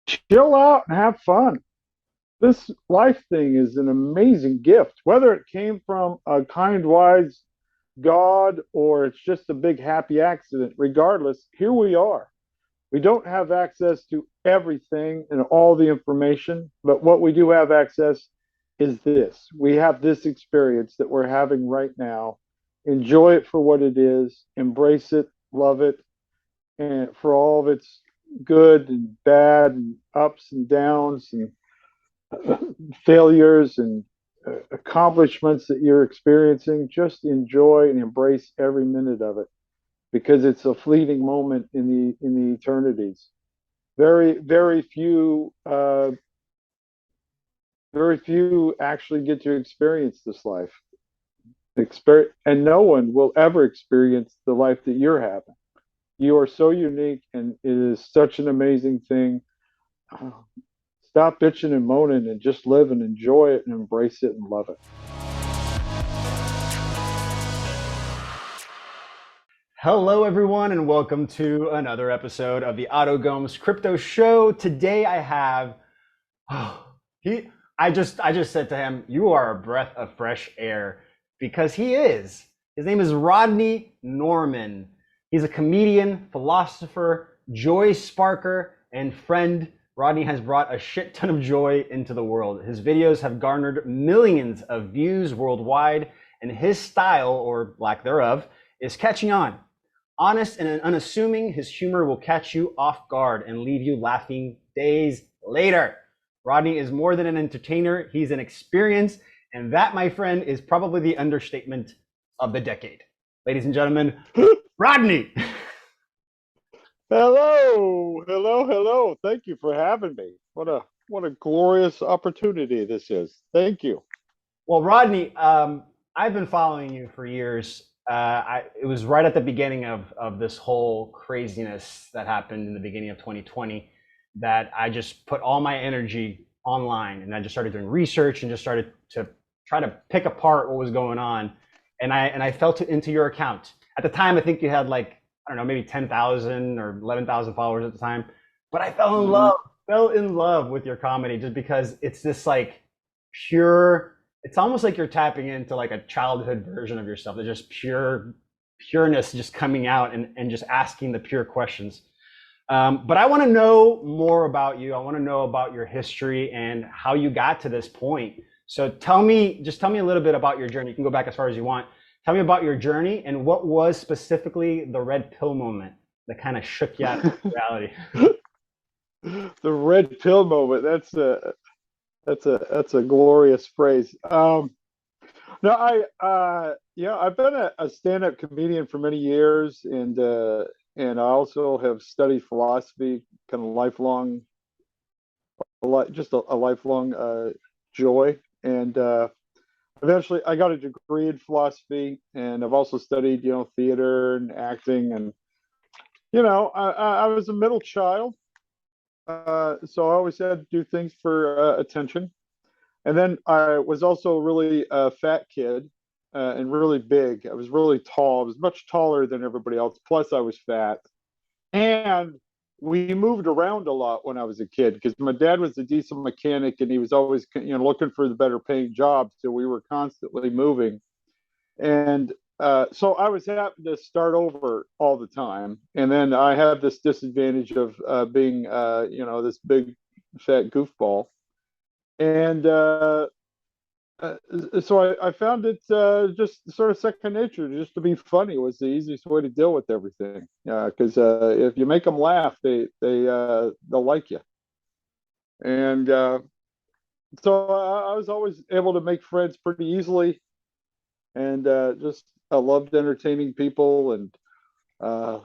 chill out and have fun. This life thing is an amazing gift, whether it came from a kind, wise God or it's just a big happy accident. Regardless, here we are. We don't have access to everything and all the information, but what we do have access is this. We have this experience that we're having right now. Enjoy it for what it is, embrace it, love it, and for all of its good and bad and ups and downs and failures and accomplishments that you're experiencing, just enjoy and embrace every minute of it because it's a fleeting moment in the eternities. Very few actually get to experience this life. And no one will ever experience the life that you're having. You are so unique, and it is such an amazing thing. Stop bitching and moaning and just live and enjoy it and embrace it and love it. Hello, everyone, and welcome to another episode of the Gomes Crypto Show. Today, I have oh, he. I just said to him, "You are a breath of fresh air," because he is. His name is Rodney Norman. He's a comedian, philosopher, joy sparker, and friend. Rodney has brought a shit ton of joy into the world. His videos have garnered millions of views worldwide, and his style, or lack thereof, is catching on. Honest and unassuming, his humor will catch you off guard and leave you laughing days later. Rodney is more than an entertainer, he's an experience, and that, my friend, is probably the understatement of the decade. Ladies and gentlemen, Rodney! Hello, hello, hello. Thank you for having me. What a glorious opportunity this is. Thank you. Well, Rodney, I've been following you for years. It was right at the beginning of this whole craziness that happened in the beginning of 2020 that I just put all my energy online and I just started doing research and just started to try to pick apart what was going on. And I fell into your account. At the time, I think you had like, I don't know, maybe 10,000 or 11,000 followers at the time. But I Mhm. fell in love with your comedy just because it's this like pure, it's almost like you're tapping into like a childhood version of yourself. There's just pureness just coming out and just asking the pure questions. But I want to know more about you. I want to know about your history and how you got to this point. So just tell me a little bit about your journey. You can go back as far as you want. Tell me about your journey and what was specifically the red pill moment that kind of shook you out of reality. The red pill moment. That's a glorious phrase. No, I've been a stand-up comedian for many years, and I also have studied philosophy, kind of lifelong, a lifelong joy. And eventually, I got a degree in philosophy, and I've also studied, theater and acting. And I was a middle child, so I always had to do things for attention. And then I was also really a fat kid and really big. I was really tall. I was much taller than everybody else. Plus, I was fat. And we moved around a lot when I was a kid because my dad was a diesel mechanic and he was always, looking for the better paying job. So we were constantly moving. And so I was having to start over all the time. And then I had this disadvantage of being, this big fat goofball. And uh, so I found it just sort of second nature. Just to be funny was the easiest way to deal with everything. Because if you make them laugh, they'll like you. And so I was always able to make friends pretty easily, and just I loved entertaining people and uh,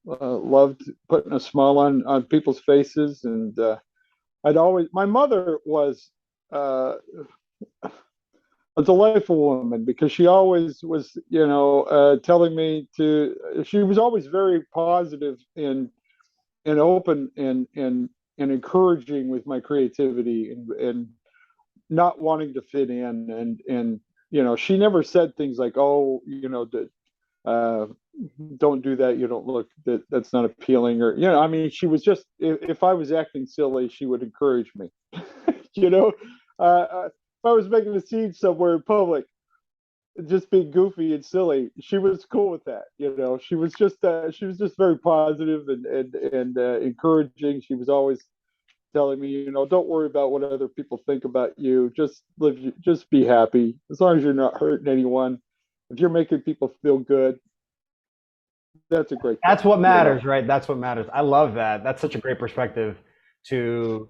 loved putting a smile on people's faces. And I'd always my mother uh, a delightful woman because she always was, telling me to. She was always very positive and open and encouraging with my creativity and not wanting to fit in and she never said things like, oh, uh, don't do that. You don't look that's not appealing, or I mean, she was just if I was acting silly, she would encourage me. you know, if I was making a scene somewhere in public, just being goofy and silly, she was cool with that. She was just very positive and encouraging. She was always telling me, don't worry about what other people think about you. Just live, just be happy. As long as you're not hurting anyone, if you're making people feel good, that's a great That's thing. what matters, right? That's what matters. I love that. That's such a great perspective to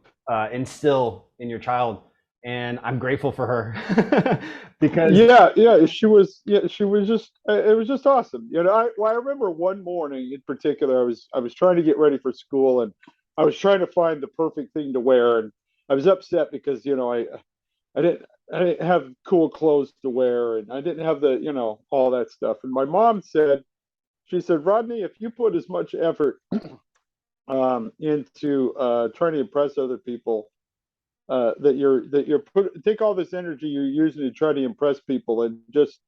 instill in your child, and I'm grateful for her because Yeah, she was just, it was just awesome. I remember one morning in particular, I was trying to get ready for school, and I was trying to find the perfect thing to wear, and I was upset because I didn't I didn't have cool clothes to wear, and I didn't have the all that stuff. And my mom said, she said, Rodney, if you put as much effort into trying to impress other people, that you're take all this energy you're using to try to impress people, and just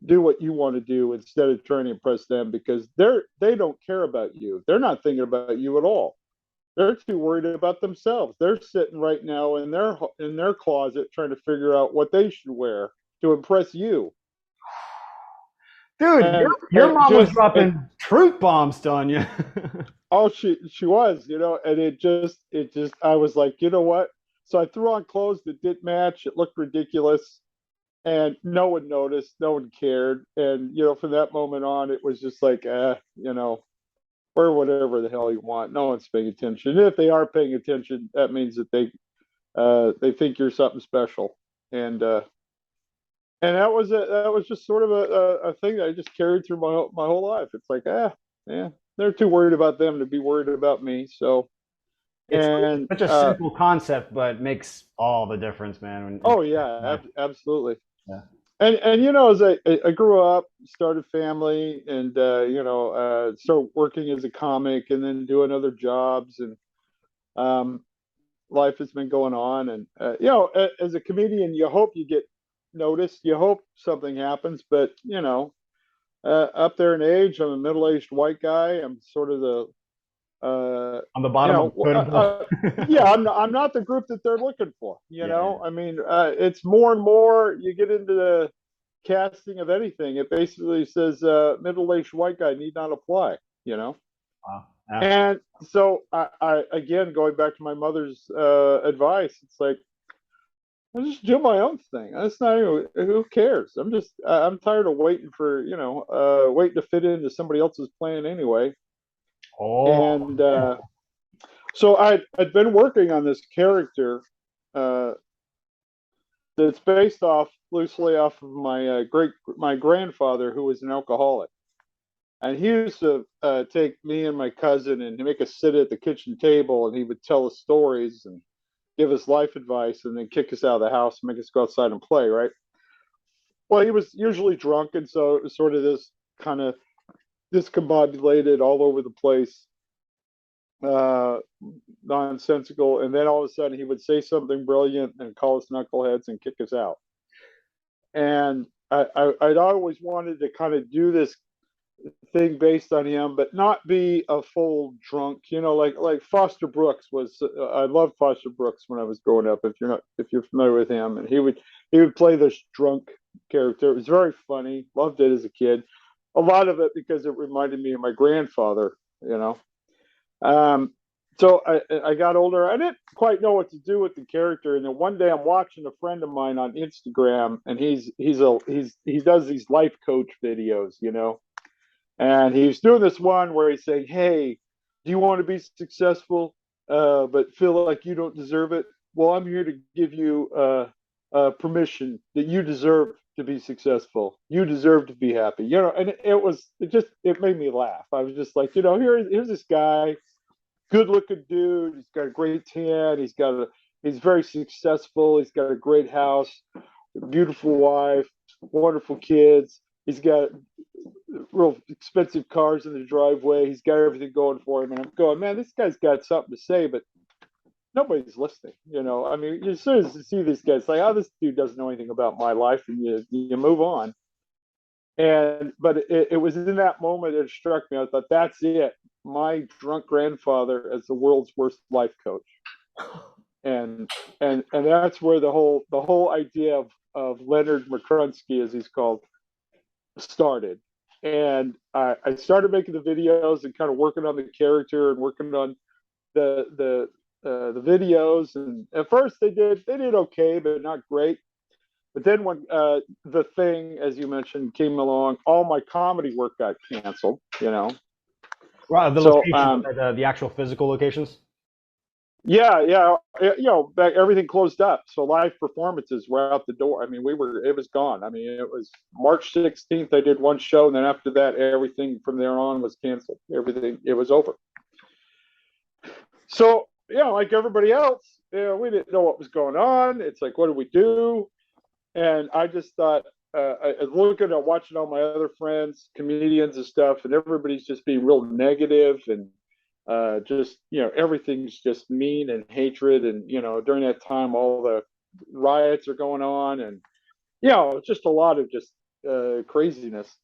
do what you want to do instead of trying to impress them, because they don't care about you. They're not thinking about you at all. They're too worried about themselves. They're sitting right now in their closet trying to figure out what they should wear to impress you. dude, And your mom was and dropping truth bombs on you. oh, she was, and it just I was like, you know what? So I threw on clothes that didn't match. It looked ridiculous, and no one noticed, no one cared. And from that moment on, it was just like, wear whatever the hell you want. No one's paying attention. And if they are paying attention, that means that they think you're something special. And that was just sort of a thing that I just carried through my whole life. It's like, yeah, they're too worried about them to be worried about me. So, It's and such a simple concept, but makes all the difference, man. oh yeah, absolutely. Yeah. And as I grew up, started family, and started working as a comic, and then doing other jobs, and um, life has been going on. And as a comedian, you hope you get noticed, you hope something happens, but up there in age, I'm a middle-aged white guy. I'm sort of the On the bottom of the totem pole. yeah, I'm not the group that they're looking for. Yeah. I mean, it's more and more you get into the casting of anything. It basically says middle-aged white guy need not apply. You know, Wow. Yeah. and so I again, going back to my mother's advice, it's like, I just do my own thing. That's not even, who cares. I'm tired of waiting for waiting to fit into somebody else's plan anyway. Oh, And so I'd been working on this character uh, that's based off loosely off of my grandfather, who was an alcoholic, and he used to take me and my cousin and make us sit at the kitchen table, and he would tell us stories and give us life advice, and then kick us out of the house and make us go outside and play. Right. Well, he was usually drunk, and so it was sort of this kind of discombobulated, all over the place, uh, nonsensical, and then all of a sudden he would say something brilliant and call us knuckleheads and kick us out. And I'd always wanted to kind of do this thing based on him, but not be a full drunk. Like Foster Brooks was. I loved Foster Brooks when I was growing up. If you're familiar with him, and he would play this drunk character. It was very funny. Loved it as a kid. A lot of it because it reminded me of my grandfather. You know, um, so I got older. I didn't quite know what to do with the character, and then one day I'm watching a friend of mine on Instagram, and he does these life coach videos, and he's doing this one where he's saying, "Hey, do you want to be successful, but feel like you don't deserve it? Well, I'm here to give you permission that you deserve to be successful. You deserve to be happy." And it made me laugh. I was just like, here's this guy, good looking dude. He's got a great tan. He's very successful. He's got a great house, beautiful wife, wonderful kids. He's got real expensive cars in the driveway. He's got everything going for him. And I'm going, man, this guy's got something to say, but nobody's listening. I mean, as soon as you see these guys, like, oh, this dude doesn't know anything about my life, and you move on. But it was in that moment it struck me. I thought, that's it. My drunk grandfather as the world's worst life coach. And that's where the whole idea of Leonard McCrunsky, as he's called, started. And I started making the videos and kind of working on the character and working on the videos. And at first they did okay, but not great. But then when the thing, as you mentioned, came along, all my comedy work got canceled. Wow, the So locations, the actual physical locations. yeah, everything closed up. So live performances were out the door. I mean, it was gone. I mean, it was March 16th. I did one show, and then after that, everything from there on was canceled. Everything, it was over. So like everybody else, we didn't know what was going on. It's like, what do we do? And I just thought, I was looking at watching all my other friends, comedians and stuff, and everybody's just being real negative and just everything's just mean and hatred. And during that time, all the riots are going on, and just a lot of just craziness.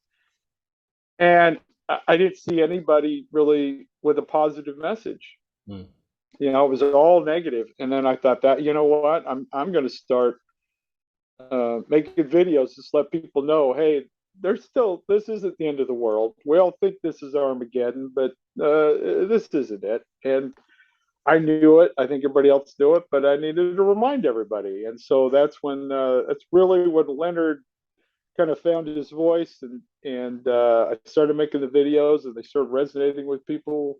And I didn't see anybody really with a positive message. Mm. It was all negative. And then I thought, that what, I'm going to start making videos, just let people know, hey, this isn't the end of the world. We all think this is Armageddon, but this isn't it. And I knew it. I think everybody else knew it, but I needed to remind everybody. And so that's really when Leonard kind of found his voice, and I started making the videos, and they started resonating with people.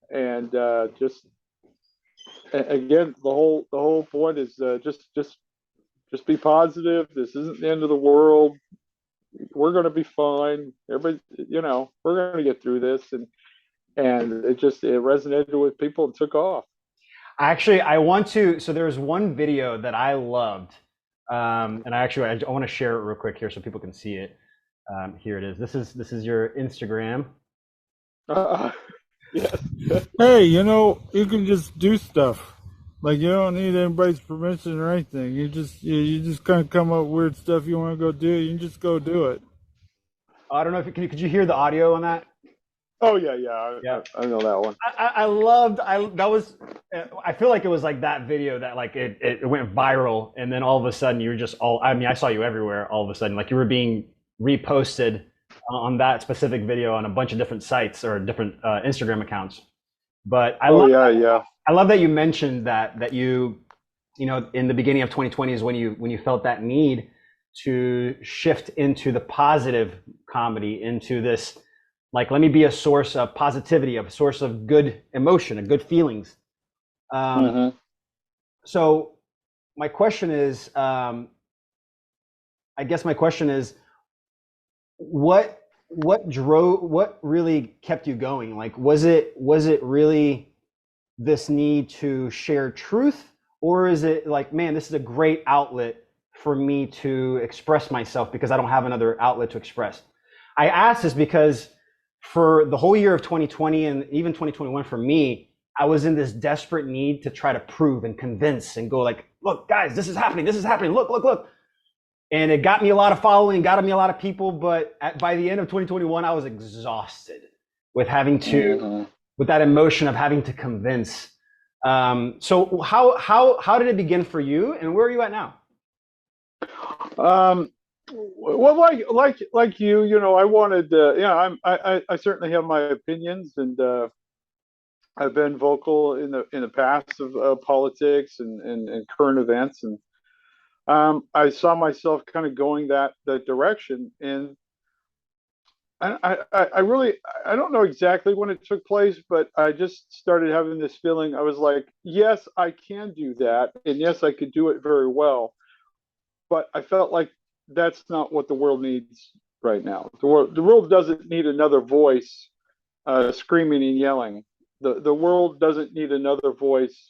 And just again, the whole point is just be positive. This isn't the end of the world. We're going to be fine. Everybody, we're going to get through this. And it resonated with people and took off. Actually, so there's one video that I loved. And I want to share it real quick here so people can see it. Here it is. This is your Instagram. Yes. Hey, you can just do stuff. Like, you don't need anybody's permission or anything. You just kind of come up with weird stuff you want to go do. You can just go do it. I don't know if could you hear the audio on that? Oh yeah. I know that one. I feel like it was like that video that like it went viral, and then all of a sudden you were just I saw you everywhere all of a sudden, like you were being reposted on that specific video on a bunch of different sites or different Instagram accounts. But I love that you mentioned that you in the beginning of 2020 is when you felt that need to shift into the positive comedy, into this, like, let me be a source of positivity, a source of good emotion, of good feelings. So my question is, I guess my question is, what really kept you going? Like, was it really this need to share truth, or is it like, man, this is a great outlet for me to express myself because I don't have another outlet to express? I ask this because for the whole year of 2020 and even 2021 for me, I was in this desperate need to try to prove and convince and go like, look, guys, this is happening. Look. And it got me a lot of following, got me a lot of people. But by the end of 2021, I was exhausted with having to, with that emotion of having to convince. So how did it begin for you, and where are you at now? Well, like you, I wanted, I certainly have my opinions, and I've been vocal in the past of politics and current events, and I saw myself kind of going that direction. And I really, I don't know exactly when it took place, but I just started having this feeling. I was like, yes, I can do that, and yes, I could do it very well. But I felt like that's not what the world needs right now. The world doesn't need another voice screaming and yelling. The world doesn't need another voice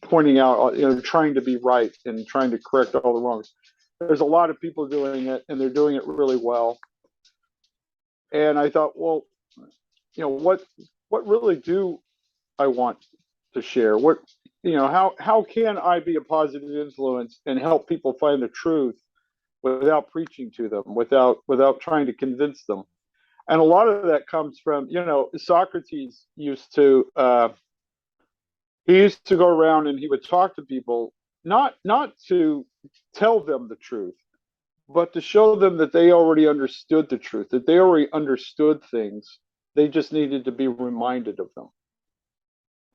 pointing out, trying to be right and trying to correct all the wrongs. There's a lot of people doing it, and they're doing it really well. And I thought, well, what really do I want to share? How can I be a positive influence and help people find the truth without preaching to them, without trying to convince them. And a lot of that comes from, Socrates he used to go around and he would talk to people, not to tell them the truth, but to show them that they already understood the truth, that they already understood things. They just needed to be reminded of them.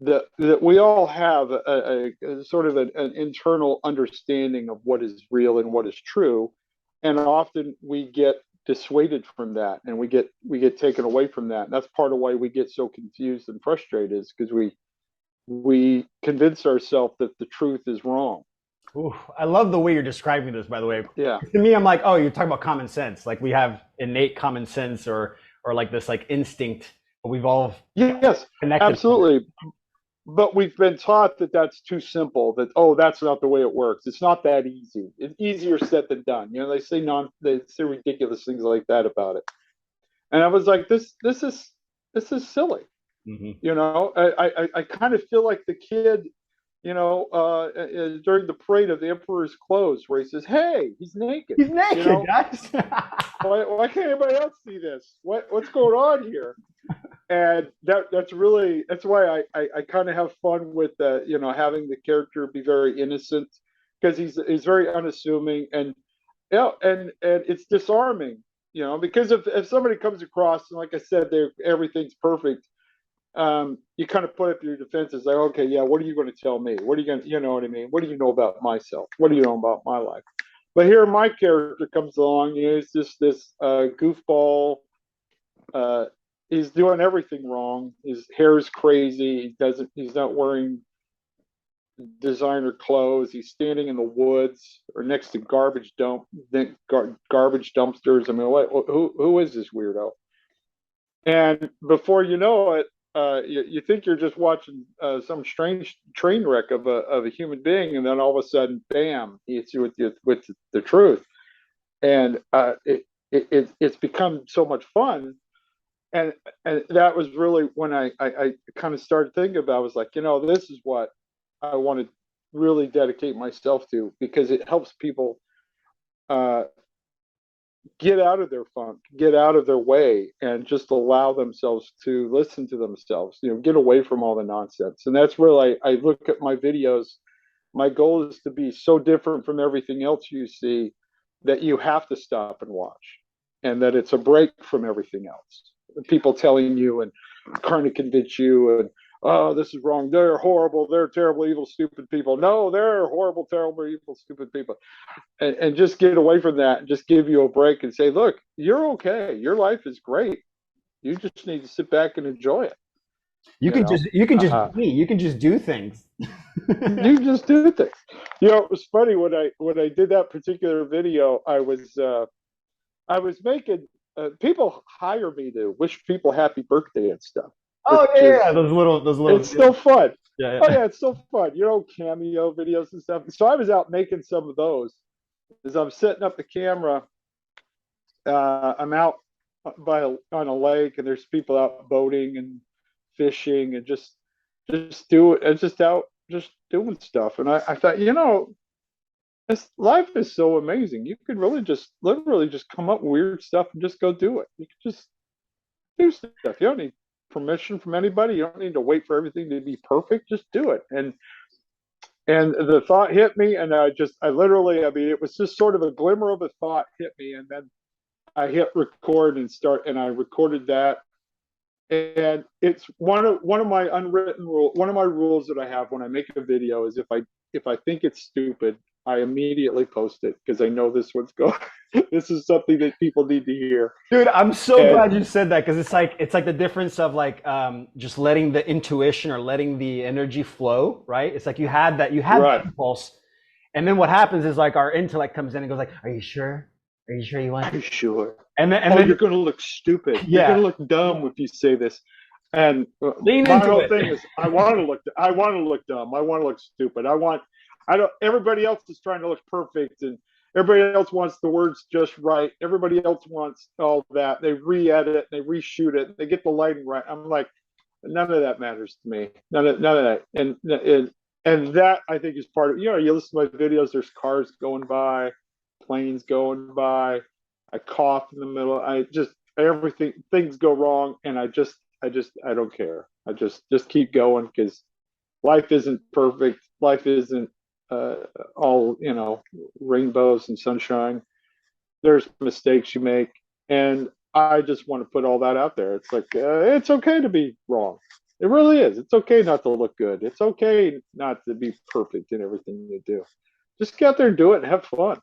That we all have a sort of an internal understanding of what is real and what is true, and often we get dissuaded from that, and we get taken away from that. And that's part of why we get so confused and frustrated, is because we convince ourselves that the truth is wrong. Ooh, I love the way you're describing this, by the way. Yeah. To me, I'm like, oh, you're talking about common sense. Like we have innate common sense or like this like instinct, but we've all yes, connected. Absolutely. But we've been taught that that's too simple, that, oh, that's not the way it works. It's not that easy. It's easier said than done. They say ridiculous things like that about it. And I was like, this is silly. I kind of feel like the kid, during the parade of the Emperor's Clothes, where he says, "Hey, he's naked. He's naked, guys." why can't anybody else see this? What's going on here? And that's why I kind of have fun with having the character be very innocent, because he's very unassuming, and and it's disarming, because if somebody comes across and, like I said, everything's perfect, you kind of put up your defenses, like, okay, yeah, what are you going to tell me? What are you going to, you know what I mean? What do you know about myself? What do you know about my life? But here my character comes along, he's just this goofball. He's doing everything wrong. His hair is crazy. He's not wearing designer clothes. He's standing in the woods or next to garbage dumpsters. I mean, who is this weirdo? And before you know it, you think you're just watching some strange train wreck of a human being, and then all of a sudden, bam, he hits you with the truth. And it's become so much fun. And that was really when I kind of started thinking about. I was like, this is what I want to really dedicate myself to, because it helps people get out of their funk, get out of their way, and just allow themselves to listen to themselves. Get away from all the nonsense. And that's where I look at my videos. My goal is to be so different from everything else you see that you have to stop and watch, and that it's a break from everything else. People telling you and trying to convince you, and, oh, this is wrong. They're horrible. They're terrible, evil, stupid people. No, they're horrible, terrible, evil, stupid people. And just get away from that and just give you a break and say, look, you're okay. Your life is great. You just need to sit back and enjoy it. You can just be me. You can just do things. You just do things. It was funny when I did that particular video. I was making people hire me to wish people happy birthday and stuff. Oh yeah, those little. It's so fun. Yeah. Oh yeah, it's so fun. Cameo videos and stuff. So I was out making some of those. As I'm setting up the camera, I'm out on a lake, and there's people out boating and fishing and just doing stuff. And I thought, this life is so amazing. You could really literally just come up with weird stuff and just go do it. You could just do stuff. You don't need permission from anybody. You don't need to wait for everything to be perfect. Just do it. And the thought hit me, and I literally, I mean, it was just sort of a glimmer of a thought hit me, and then I hit record and I recorded that. And it's one of my unwritten rules. One of my rules that I have when I make a video is if I think it's stupid, I immediately post it, because I know this one's going. This is something that people need to hear. Dude, I'm so glad you said that, because it's like the difference of just letting the intuition or letting the energy flow, right? It's like you had that impulse, and then what happens is our intellect comes in and goes like, "Are you sure? Are you sure you want? Are you sure?" And then you're going to look stupid. Yeah. You're going to look dumb if you say this. And my whole thing is, I want to look dumb. I want to look stupid. Everybody else is trying to look perfect, and everybody else wants the words just right. Everybody else wants all that. They re-edit, they reshoot it, they get the lighting right. I'm like, none of that matters to me. None of that. And that, I think, is part of, you listen to my videos, there's cars going by, planes going by. I cough in the middle. I just everything things go wrong, and I don't care. I just keep going because life isn't perfect. Life isn't uh, all rainbows and sunshine. There's mistakes you make, and I just want to put all that out there. It's like it's okay to be wrong. It really is. It's okay not to look good. It's okay not to be perfect in everything you do. Just get out there and do it and have fun.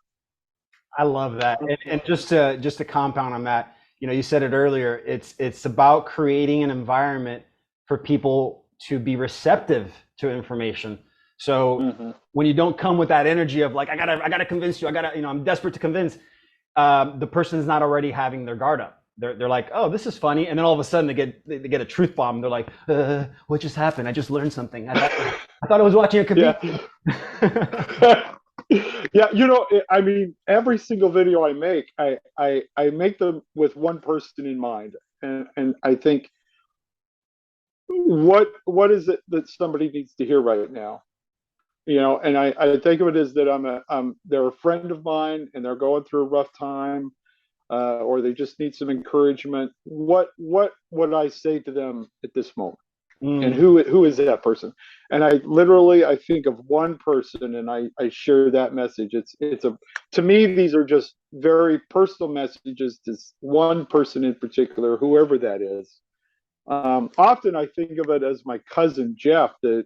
I love that. And just to compound on that, you said it earlier, it's about creating an environment for people to be receptive to information. So when you don't come with that energy of like, I gotta convince you, I'm desperate to convince, the person's not already having their guard up. They're like, oh, this is funny, and then all of a sudden they get a truth bomb. They're like, what just happened? I just learned something. I thought I was watching a comedian. Yeah. Yeah, I mean, every single video I make, I make them with one person in mind, and I think, what is it that somebody needs to hear right now? And I think of it as that they're a friend of mine and they're going through a rough time, or they just need some encouragement. What would I say to them at this moment? And who is that person? And I think of one person, and I share that message. To me, these are just very personal messages to one person in particular, whoever that is. Often I think of it as my cousin Jeff, the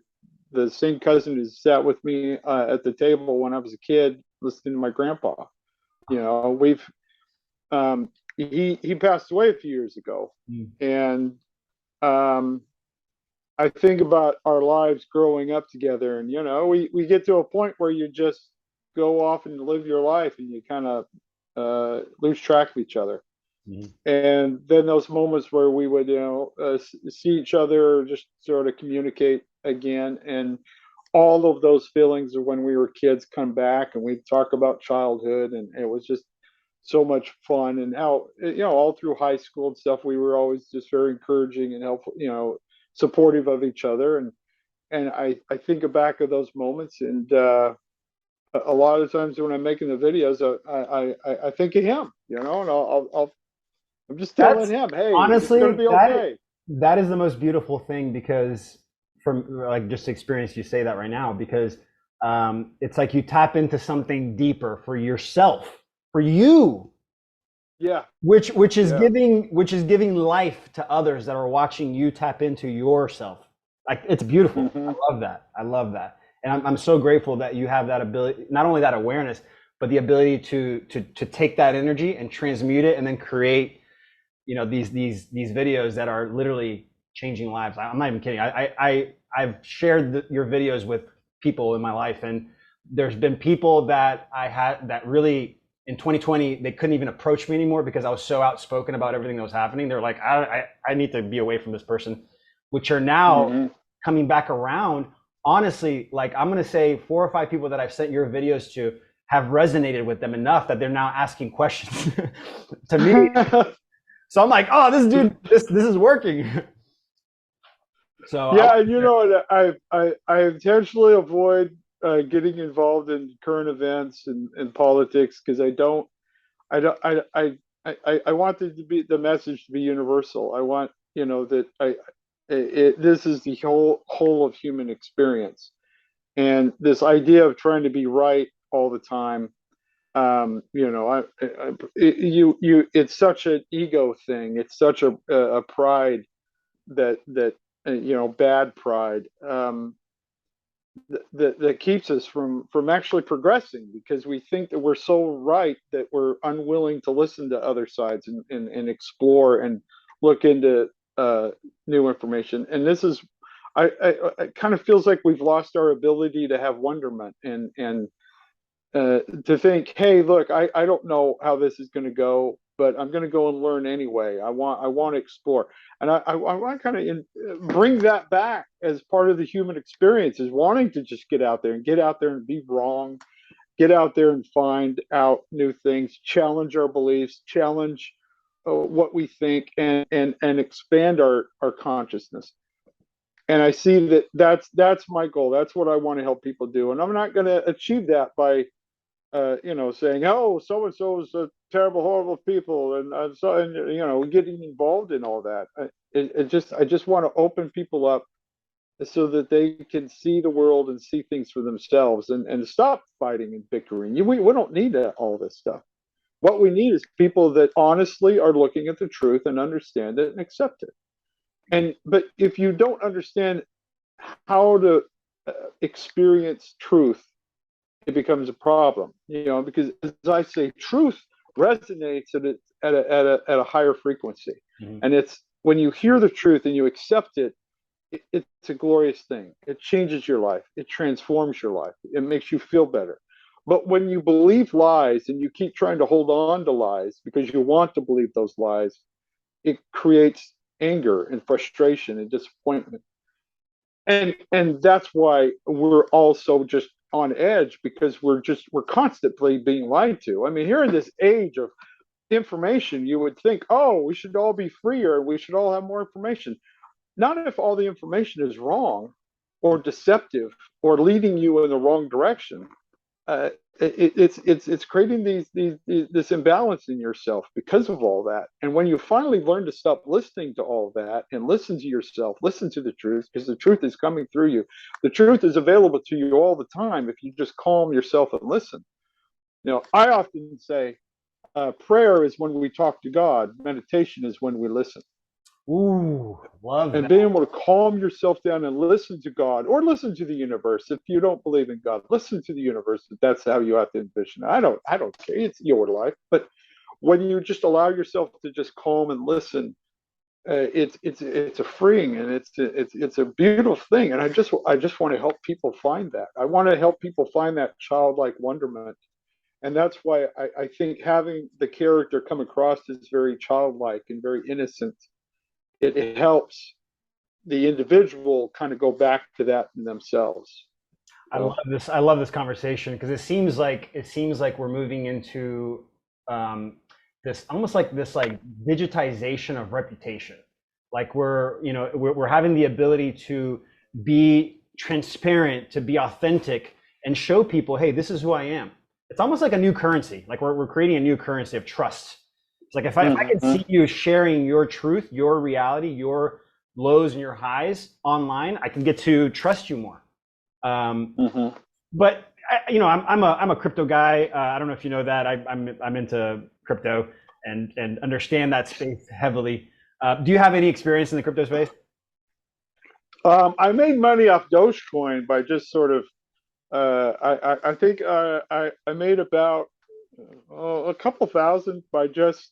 same cousin who sat with me at the table when I was a kid, listening to my grandpa. We've he passed away a few years ago, and I think about our lives growing up together, and we get to a point where you just go off and live your life, and you kind of lose track of each other. And then those moments where we would see each other, or just sort of communicate again, and all of those feelings of when we were kids come back, and we talk about childhood, and it was just so much fun. And how all through high school and stuff, we were always just very encouraging and helpful, supportive of each other. And I think back of those moments, and a lot of times when I'm making the videos, I think of him, and I'm just telling him, hey, honestly, it's gonna be okay. That is the most beautiful thing, because from like just experience, you say that right now, because it's like you tap into something deeper for yourself, for you. Yeah. Which is giving life to others that are watching you tap into yourself. Like, it's beautiful. I love that. And I'm so grateful that you have that ability, not only that awareness, but the ability to take that energy and transmute it, and then create, these videos that are literally changing lives. I'm not even kidding. I've shared your videos with people in my life, and there's been people that I had that really, in 2020, they couldn't even approach me anymore because I was so outspoken about everything that was happening. They're like, I need to be away from this person, which are now coming back around. Honestly, like, I'm going to say 4 or 5 people that I've sent your videos to have resonated with them enough that they're now asking questions to me. So I'm like, oh, this dude, this is working. So yeah, and I intentionally avoid getting involved in current events and politics, because I want the message to be universal. I want that this is the whole of human experience, and this idea of trying to be right all the time, it's such an ego thing. It's such a pride that bad pride, that keeps us from actually progressing, because we think that we're so right that we're unwilling to listen to other sides and explore and look into new information. And this is, it kind of feels like we've lost our ability to have wonderment and to think, hey, look, I don't know how this is going to go, but I'm going to go and learn anyway. I want to explore, and I want to kind of bring that back as part of the human experience, is wanting to just get out there and be wrong, get out there and find out new things, challenge our beliefs, challenge what we think, and expand our consciousness. And I see that's my goal. That's what I want to help people do, and I'm not going to achieve that by saying, "Oh, so and so is a terrible, horrible people," and getting involved in all that. I just want to open people up so that they can see the world and see things for themselves, and stop fighting and bickering. We don't need all this stuff. What we need is people that honestly are looking at the truth and understand it and accept it. But if you don't understand how to experience truth, it becomes a problem. Because as I say, truth resonates at a higher frequency, Mhm. and it's when you hear the truth and you accept it, it's a glorious thing. It changes your life. It transforms your life. It makes you feel better. But when you believe lies and you keep trying to hold on to lies because you want to believe those lies, it creates anger and frustration and disappointment. And that's why we're all so just on edge, because we're constantly being lied to. I mean, here in this age of information, you would think, oh, we should all be freer, we should all have more information. Not if all the information is wrong or deceptive or leading you in the wrong direction. It's creating this imbalance in yourself because of all that. And when you finally learn to stop listening to all that and listen to yourself, listen to the truth, because the truth is coming through you. The truth is available to you all the time if you just calm yourself and listen. I often say prayer is when we talk to God. Meditation is when we listen. Ooh, love And that. being able to calm yourself down and listen to God, or listen to the universe. If you don't believe in God, listen to the universe. That's how you have to envision it. I don't care. It's your life. But when you just allow yourself to just calm and listen, it's a freeing, and it's a beautiful thing. And I just want to help people find that. I want to help people find that childlike wonderment. And that's why I think having the character come across as very childlike and very innocent, it helps the individual kind of go back to that in themselves. I love this. I love this conversation because it seems like we're moving into um, this almost like this like digitization of reputation. Like we're having the ability to be transparent, to be authentic, and show people, hey, this is who I am. It's almost like a new currency. Like we're creating a new currency of trust. It's like if I can Mm-hmm. see you sharing your truth, your reality, your lows and your highs online, I can get to trust you more. Um, Mm-hmm. but I'm a crypto guy. I don't know if you know that. I'm into crypto and understand that space heavily. Do you have any experience in the crypto space? I made money off Dogecoin by just sort of. I think I made about a couple thousand by just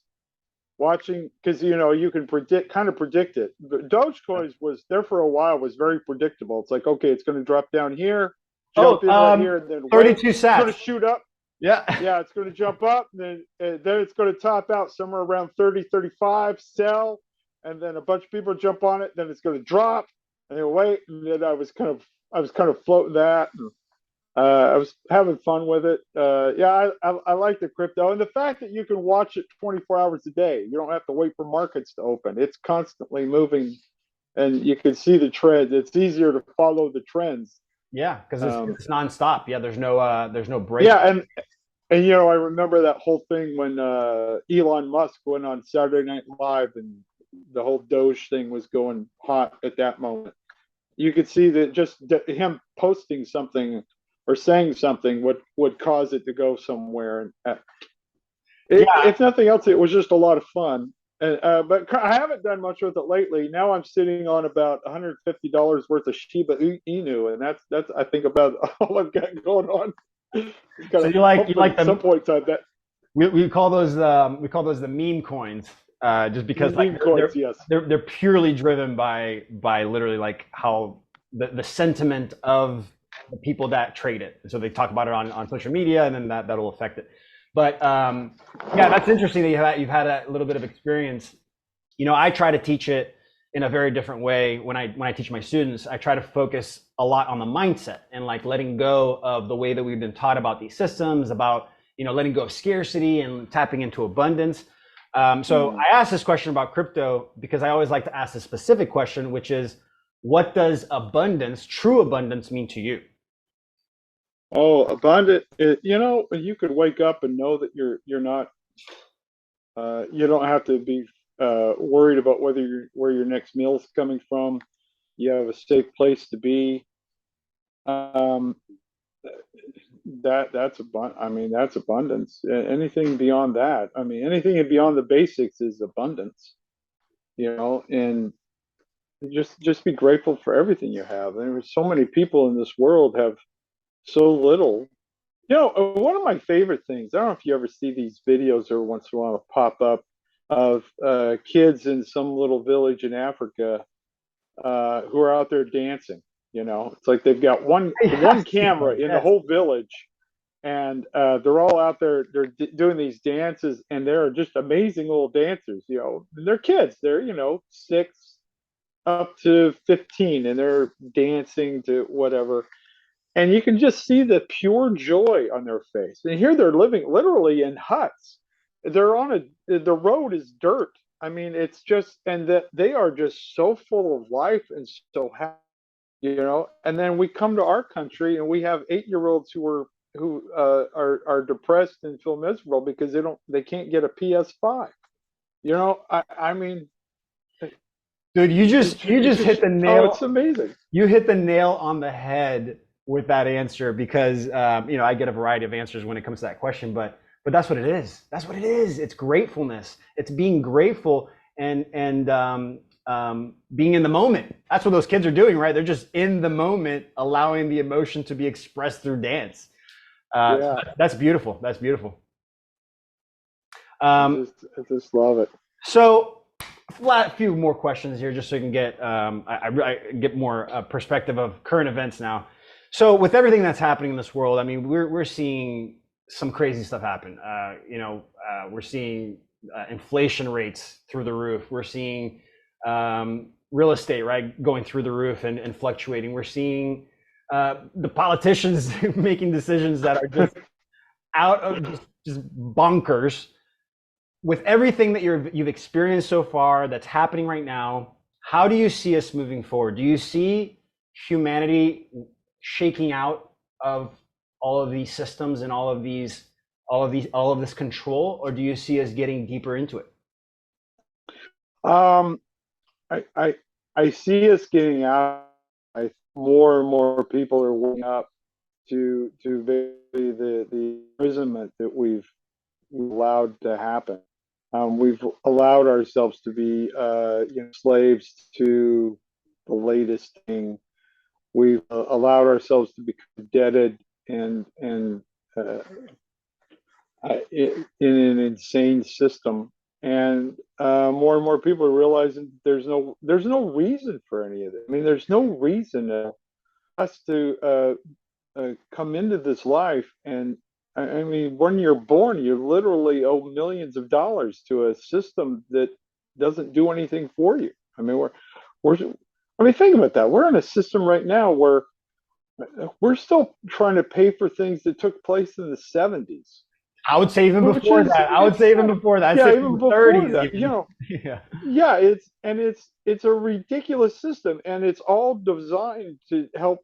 watching, because you can predict it. But Dogecoin was there for a while, was very predictable. It's like, okay, it's going to drop down here, Oh, jump in right here, and then wait. 32 It's going to sats. shoot up. Yeah. Yeah, it's going to jump up, and then it's going to top out somewhere around 30, 35, sell, and then a bunch of people jump on it. Then it's going to drop, and then wait, and then I was kind of floating that. And, I was having fun with it. Yeah, I like the crypto, and the fact that you can watch it 24 hours a day. You don't have to wait for markets to open. It's constantly moving, and you can see the trend. It's easier to follow the trends. Yeah, because Um, it's nonstop. Yeah, there's no break. yeah, and I remember that whole thing when Elon Musk went on Saturday Night Live, and the whole Doge thing was going hot at that moment. You could see that just him posting something or saying something would cause it to go somewhere. And Yeah. if nothing else, it was just a lot of fun. But I haven't done much with it lately. Now I'm sitting on about $150 worth of Shiba Inu, and that's I think about all I've got going on. So Gotta hopefully you like at some point in time that we call those the meme coins, just because like meme coins, yes. they're purely driven by literally like how the sentiment of the people that trade it. So they talk about it on social media, and then that'll affect it. But yeah, that's interesting that you've had a little bit of experience. I try to teach it in a very different way. When I teach my students, I try to focus a lot on the mindset and like letting go of the way that we've been taught about these systems, about letting go of scarcity and tapping into abundance. So I asked this question about crypto because I always like to ask a specific question, which is, what does abundance, true abundance, mean to you? Oh, abundant. You know, you could wake up and know that you're not. You don't have to be worried about where your next meal's coming from. You have a safe place to be. Um, that's abundant. I mean, that's abundance. Anything beyond that, I mean, anything beyond the basics is abundance. You know, and just be grateful for everything you have. There's so many people in this world have so little. You know, one of my favorite things, I don't know if you ever see these videos or once in a while pop up of kids in some little village in Africa who are out there dancing. You know, it's like they've got Yeah, one camera in the yes. whole village, and they're all out there. They're doing these dances, and they're just amazing little dancers. You know, they're kids. They're six up to 15, and they're dancing to whatever, and you can just see the pure joy on their face. And here they're living literally in huts. They're on the road is dirt. I mean, it's just, and that they are just so full of life and so happy, And then we come to our country and we have 8-year-olds who are depressed and feel miserable because they can't get a PS5. I mean, Dude, you just hit the oh, it's nail. amazing. You hit the nail on the head with that answer because I get a variety of answers when it comes to that question, but that's what it is. That's what it is. It's gratefulness. It's being grateful and being in the moment. That's what those kids are doing, right? They're just in the moment, allowing the emotion to be expressed through dance. So Yeah, that's beautiful. That's beautiful. I Um, just I just love it. so a few more questions here, just so you can get I get more perspective of current events now. So with everything that's happening in this world, I mean, we're seeing some crazy stuff happen. We're seeing inflation rates through the roof. We're seeing real estate right going through the roof and fluctuating. We're seeing the politicians making decisions that are just out of just bonkers. With everything that you've experienced so far that's happening right now, how do you see us moving forward? Do you see humanity shaking out of all of these systems and all of this control, or do you see us getting deeper into it? Um, I, I I see us getting out. More and more people are waking up to the imprisonment that we've allowed to happen. We've allowed ourselves to be slaves to the latest thing. We've allowed ourselves to become indebted and uh, in an insane system. And more and more people are realizing there's no reason for any of it. I mean, there's no reason us to come into this life. And I mean, when you're born, you literally owe millions of dollars to a system that doesn't do anything for you. I mean, we're I mean, think about that. We're in a system right now where we're still trying to pay for things that took place in the 70s, I would say even which before is that. I would say even insane. before that. I'd say Yeah, from even the before 30s that, even. Yeah. yeah, it's a ridiculous system, and it's all designed to help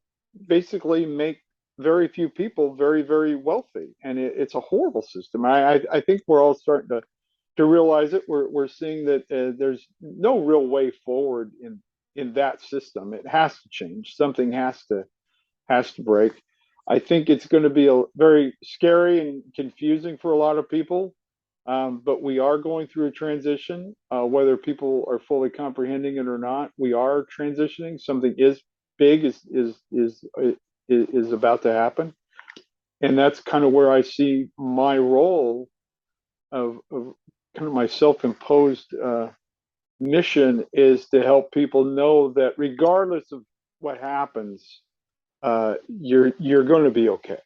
basically make very few people very, very wealthy, and it's a horrible system. I think we're all starting to realize it. We're seeing that there's no real way forward in that system. It has to change. Something has to break. I think it's going to be a very scary and confusing for a lot of people, but we are going through a transition. Whether people are fully comprehending it or not, we are transitioning. Something is big is about to happen, and that's kind of where I see my role of kind of my self-imposed mission is to help people know that regardless of what happens, you're going to be okay.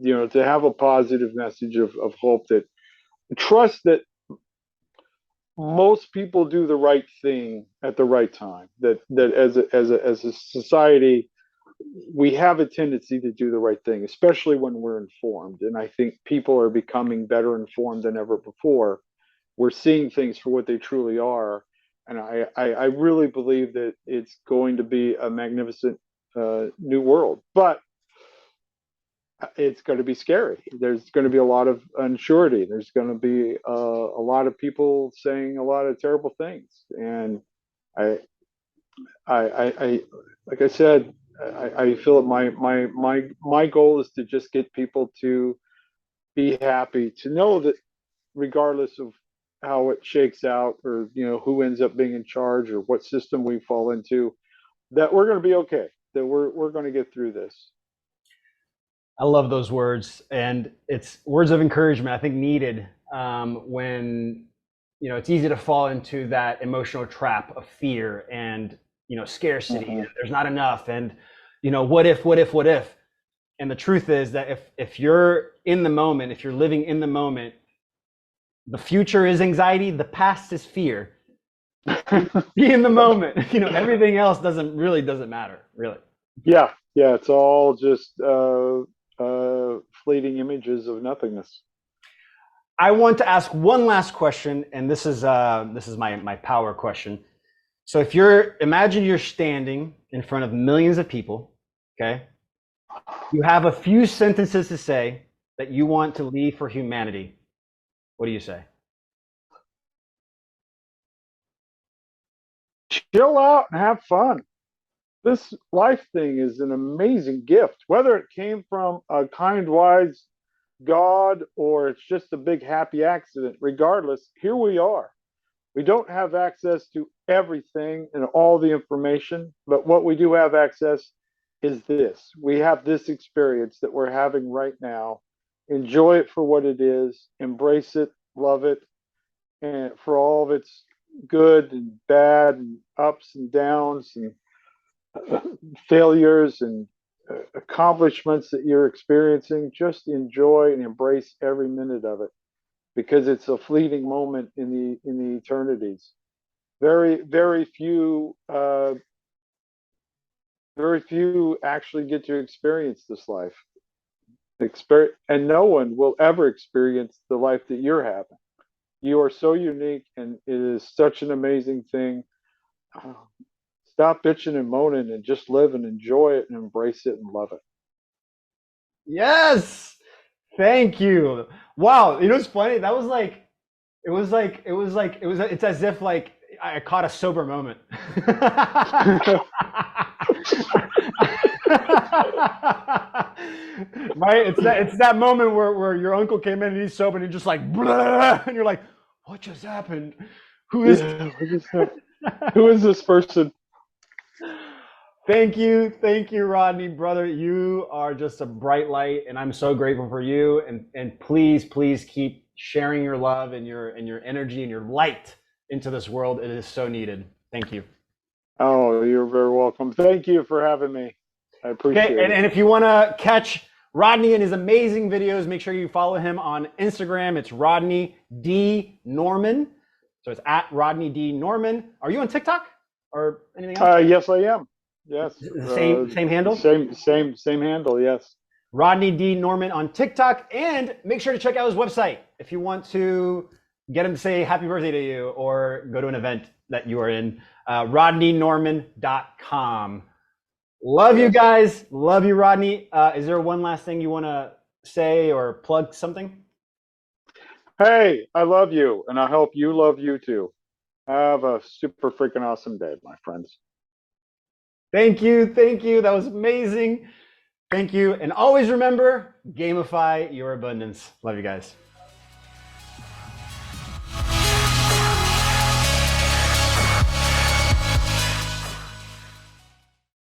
To have a positive message of hope, that trust that most people do the right thing at the right time. That as a society, we have a tendency to do the right thing, especially when we're informed. And I think people are becoming better informed than ever before. We're seeing things for what they truly are, and I really believe that it's going to be a magnificent new world. But it's going to be scary. There's going to be a lot of unsurety. There's going to be a lot of people saying a lot of terrible things. And I, I like I said, I feel my goal is to just get people to be happy, to know that regardless of how it shakes out, or who ends up being in charge, or what system we fall into, that we're going to be okay. That we're going to get through this. I love those words, and it's words of encouragement I think needed when it's easy to fall into that emotional trap of fear and scarcity. And there's not enough, and what if? And the truth is that if you're in the moment, if you're living in the moment, the future is anxiety, the past is fear. Be in the moment. Everything else doesn't matter, really. Yeah, it's all just fleeting images of nothingness. I want to ask one last question, and this is my power question. So imagine you're standing in front of millions of people, okay? You have a few sentences to say that you want to leave for humanity. What do you say? Chill out and have fun. This life thing is an amazing gift, whether it came from a kind, wise God or it's just a big happy accident. Regardless, here we are. We don't have access to everything and all the information, but what we do have access is this. We have this experience that we're having right now. Enjoy it for what it is, embrace it, love it, and for all of its good and bad and ups and downs and failures and accomplishments that you're experiencing. Just enjoy and embrace every minute of it, because it's a fleeting moment in the eternities. Very few actually get to experience this life. And no one will ever experience the life that you're having. You are so unique, and it is such an amazing thing. Stop bitching and moaning and just live and enjoy it and embrace it and love it. Yes. Thank you. Wow. It's funny. That was it's as if like I caught a sober moment. Right? It's that moment where your uncle came in and he's sober and you're just like, blah, and you're like, what just happened? Who is this person? Thank you, Rodney, brother. You are just a bright light, and I'm so grateful for you. And please keep sharing your love and your energy and your light into this world. It is so needed. Thank you. Oh, you're very welcome. Thank you for having me. I appreciate it. And if you want to catch Rodney and his amazing videos, make sure you follow him on Instagram. It's Rodney D Norman. So it's at Rodney D Norman. Are you on TikTok or anything else? Yes, I am. Yes. Same handle? Same handle, yes. Rodney D Norman on TikTok. And make sure to check out his website if you want to get him to say happy birthday to you or go to an event that you are in. RodneyNorman.com. Love you guys. Love you, Rodney. Is there one last thing you want to say or plug something? Hey, I love you, and I hope you love you too. Have a super freaking awesome day, my friends. Thank you. That was amazing. Thank you. And always remember, gamify your abundance. Love you guys.